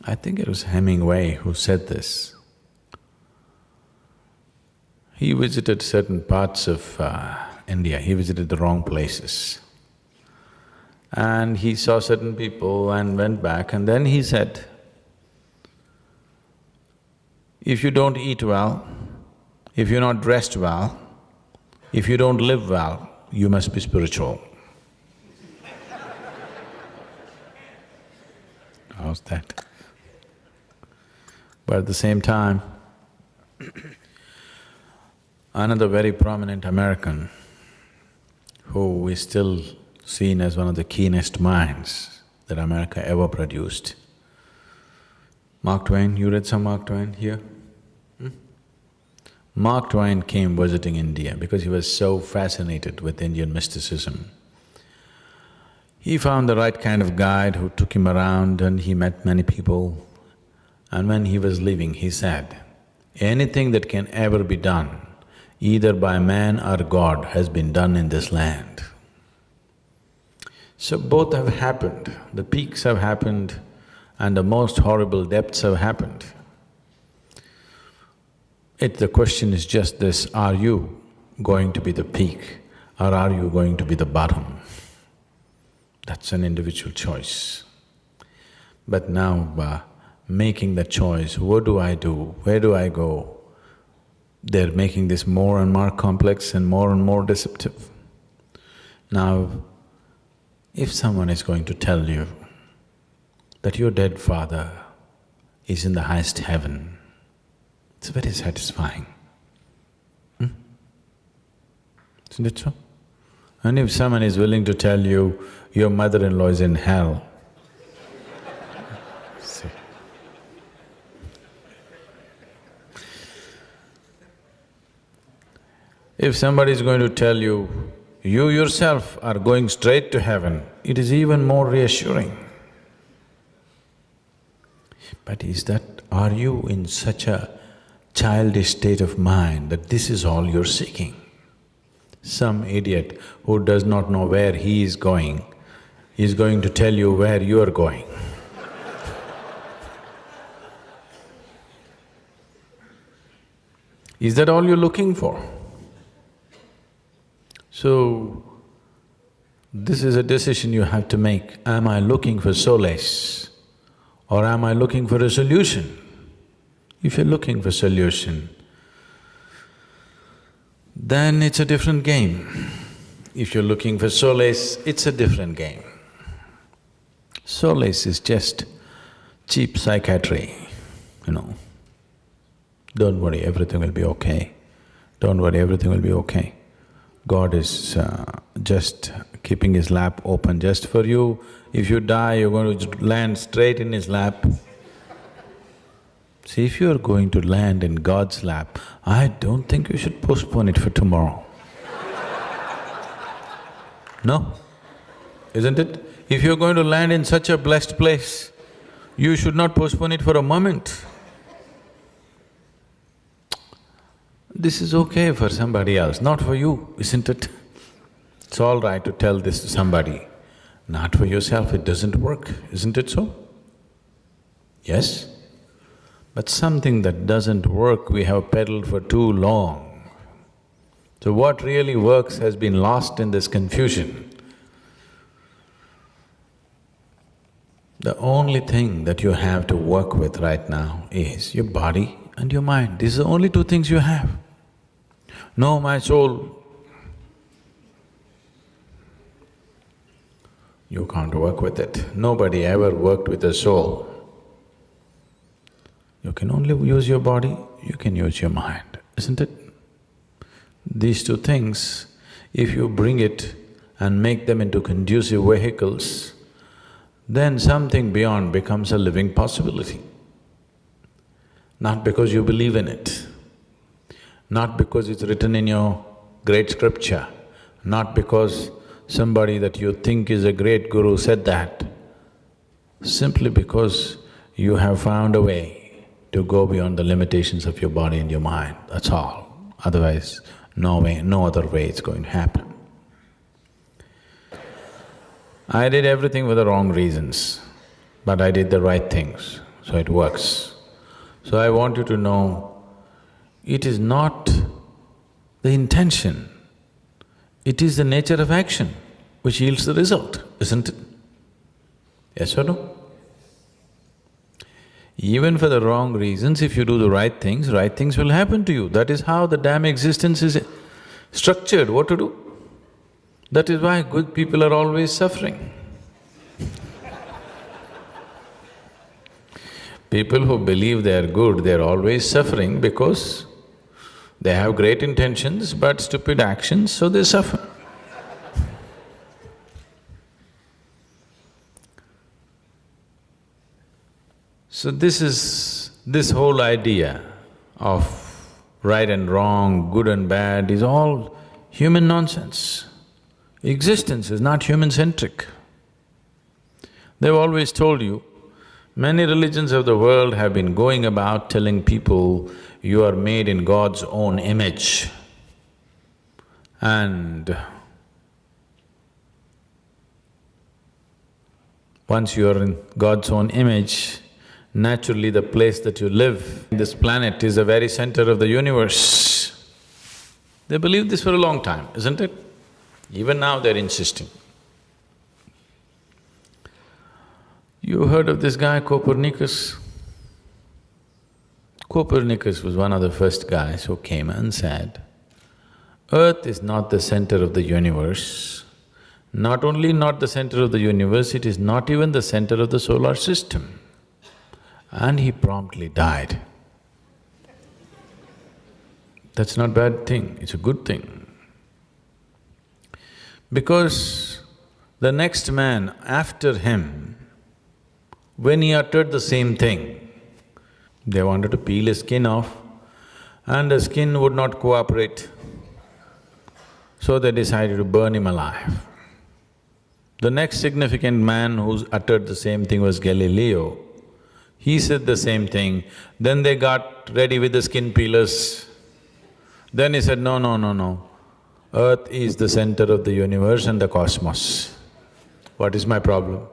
I think it was Hemingway who said this. He visited certain parts of India, he visited the wrong places. And he saw certain people and went back, and then he said, if you don't eat well, if you're not dressed well, if you don't live well, you must be spiritual. How's that? But at the same time, another very prominent American who is still seen as one of the keenest minds that America ever produced, Mark Twain. You read some Mark Twain here? Mark Twain came visiting India because he was so fascinated with Indian mysticism. He found the right kind of guide who took him around and he met many people. And when he was leaving, he said, anything that can ever be done, either by man or God, has been done in this land. So both have happened, the peaks have happened and the most horrible depths have happened. The question is just this, are you going to be the peak or are you going to be the bottom? That's an individual choice. But now, making that choice, what do I do, where do I go? They're making this more and more complex and more deceptive. Now, if someone is going to tell you that your dead father is in the highest heaven, it's very satisfying. Isn't it so? And if someone is willing to tell you your mother-in-law is in hell, see. If somebody is going to tell you, you yourself are going straight to heaven, it is even more reassuring. But are you in such a childish state of mind that this is all you're seeking? Some idiot who does not know where he is going to tell you where you are going. Is that all you're looking for? So, this is a decision you have to make. Am I looking for solace or am I looking for a solution? If you're looking for solution, then it's a different game. If you're looking for solace, it's a different game. Solace is just cheap psychiatry, you know. Don't worry, everything will be okay. Don't worry, everything will be okay. God is just keeping His lap open just for you. If you die, you're going to land straight in His lap. See, if you're going to land in God's lap, I don't think you should postpone it for tomorrow. No, isn't it? If you're going to land in such a blessed place, you should not postpone it for a moment. This is okay for somebody else, not for you, isn't it? It's all right to tell this to somebody, not for yourself, it doesn't work, isn't it so? Yes? But something that doesn't work, we have peddled for too long. So what really works has been lost in this confusion. The only thing that you have to work with right now is your body and your mind. These are the only two things you have. No, my soul, you can't work with it. Nobody ever worked with a soul. You can only use your body, you can use your mind, isn't it? These two things, if you bring it and make them into conducive vehicles, then something beyond becomes a living possibility. Not because you believe in it, not because it's written in your great scripture, not because somebody that you think is a great guru said that, simply because you have found a way to go beyond the limitations of your body and your mind, that's all. Otherwise, no way, no other way it's going to happen. I did everything for the wrong reasons, but I did the right things. so it works. So I want you to know, it is not the intention, it is the nature of action which yields the result, isn't it? Yes or no? Even for the wrong reasons, if you do the right things will happen to you. That is how the damn existence is structured, what to do. That is why good people are always suffering. People who believe they are good, they are always suffering because they have great intentions but stupid actions, so they suffer. So this whole idea of right and wrong, good and bad is all human nonsense. Existence is not human-centric. They've always told you, many religions of the world have been going about telling people, you are made in God's own image. And once you are in God's own image, naturally the place that you live, this planet is the very center of the universe. They believed this for a long time, isn't it? Even now they're insisting. You heard of this guy Copernicus? Copernicus was one of the first guys who came and said, Earth is not the center of the universe. Not only not the center of the universe, it is not even the center of the solar system. And he promptly died. That's not a bad thing, it's a good thing. Because the next man after him, when he uttered the same thing, they wanted to peel his skin off and the skin would not cooperate. So they decided to burn him alive. The next significant man who uttered the same thing was Galileo. He said the same thing, then they got ready with the skin peelers. Then he said, no, no, no, no, Earth is the center of the universe and the cosmos. What is my problem?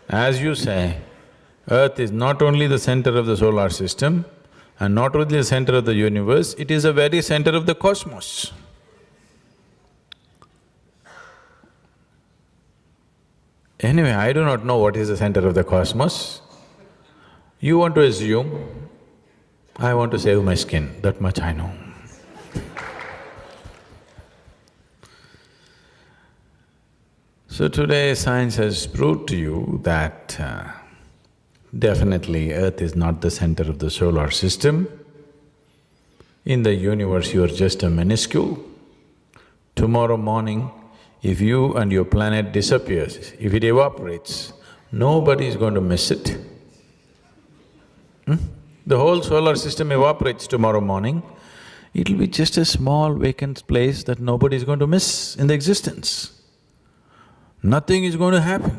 As you say, Earth is not only the center of the solar system and not only the center of the universe, it is the very center of the cosmos. Anyway, I do not know what is the center of the cosmos. You want to assume, I want to save my skin, that much I know. So today science has proved to you that definitely Earth is not the center of the solar system. In the universe you are just a minuscule. Tomorrow morning, if you and your planet disappears, if it evaporates, nobody is going to miss it. The whole solar system evaporates tomorrow morning, it'll be just a small vacant place that nobody is going to miss in the existence. Nothing is going to happen,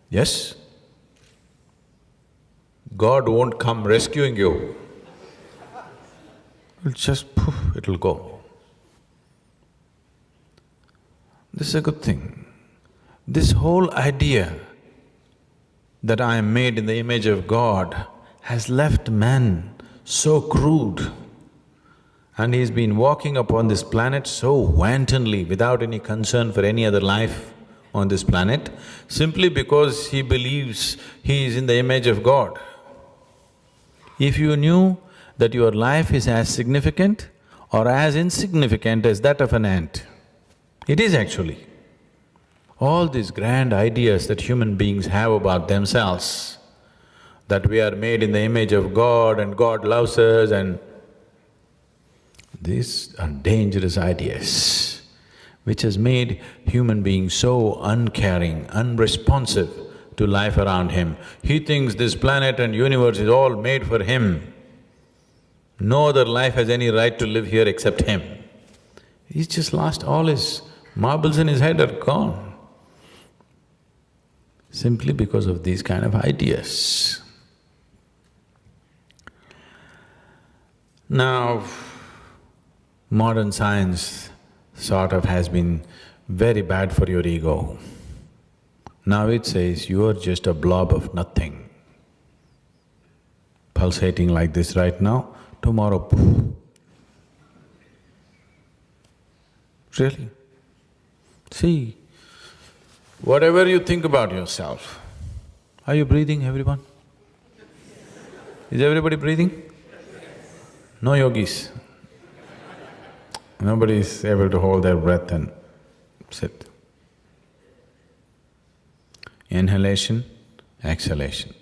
yes? God won't come rescuing you. It'll just poof, it'll go. This is a good thing. This whole idea that I am made in the image of God has left man so crude, and he's been walking upon this planet so wantonly without any concern for any other life on this planet, simply because he believes he is in the image of God. If you knew that your life is as significant or as insignificant as that of an ant, it is actually. All these grand ideas that human beings have about themselves, that we are made in the image of God and God loves us and… these are dangerous ideas, which has made human beings so uncaring, unresponsive to life around him. He thinks this planet and universe is all made for him. No other life has any right to live here except him. He's just lost all his marbles in his head are gone, simply because of these kind of ideas. Now, modern science sort of has been very bad for your ego. Now it says you are just a blob of nothing, pulsating like this right now, tomorrow poof. Really? See, whatever you think about yourself, are you breathing, everyone? Is everybody breathing? No yogis. Nobody is able to hold their breath and sit. Inhalation, exhalation,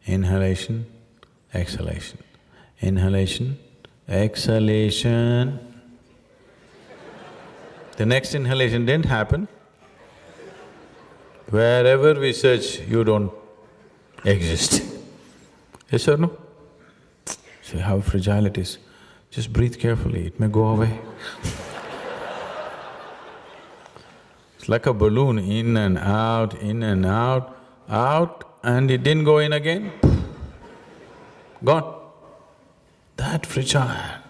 inhalation, exhalation, inhalation, exhalation. The next inhalation didn't happen. Wherever we search, you don't exist. Yes or no? See how fragile it is. Just breathe carefully, it may go away. It's like a balloon, in and out, out, and it didn't go in again, gone. That fragile.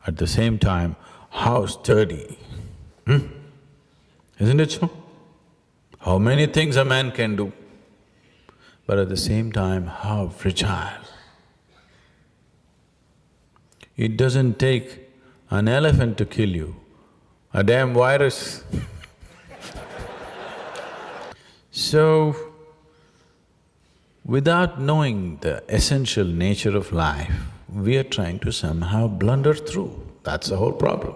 At the same time, how sturdy, Isn't it so? How many things a man can do, but at the same time, how fragile. It doesn't take an elephant to kill you, a damn virus. So, without knowing the essential nature of life, we are trying to somehow blunder through. That's the whole problem.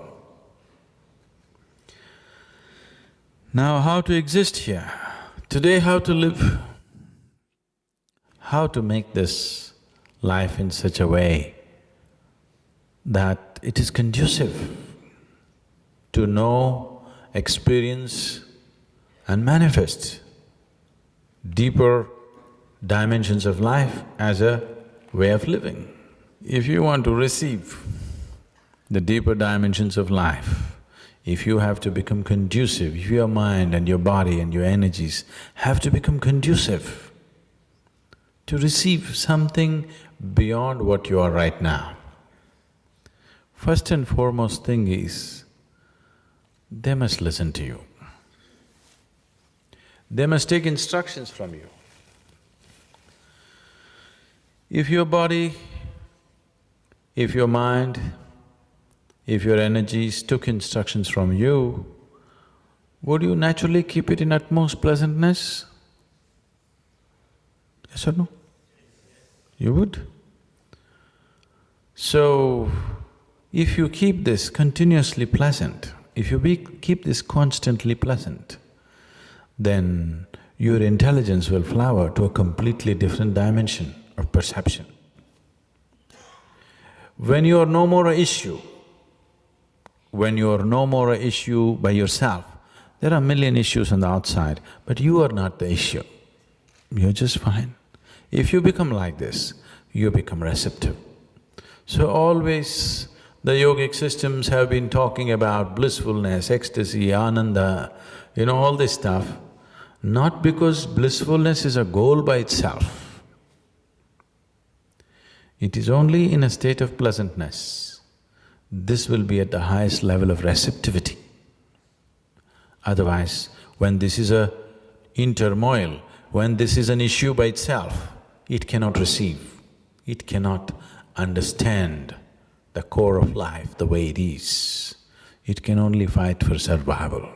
Now, how to exist here? Today, how to live? How to make this life in such a way that it is conducive to know, experience and manifest deeper dimensions of life as a way of living. If you want to receive the deeper dimensions of life, if you have to become conducive, if your mind and your body and your energies have to become conducive to receive something beyond what you are right now, first and foremost thing is, they must listen to you. They must take instructions from you. If your body, if your mind, if your energies took instructions from you, would you naturally keep it in utmost pleasantness? Yes or no? You would. So, if you keep this continuously pleasant, if you keep this constantly pleasant, then your intelligence will flower to a completely different dimension of perception. When you are no more an issue, when you are no more an issue by yourself, there are a million issues on the outside, but you are not the issue. You're just fine. If you become like this, you become receptive. So always the yogic systems have been talking about blissfulness, ecstasy, ananda, all this stuff, not because blissfulness is a goal by itself. It is only in a state of pleasantness. This will be at the highest level of receptivity. Otherwise, when this is in turmoil, when this is an issue by itself, it cannot receive, it cannot understand the core of life the way it is. It can only fight for survival.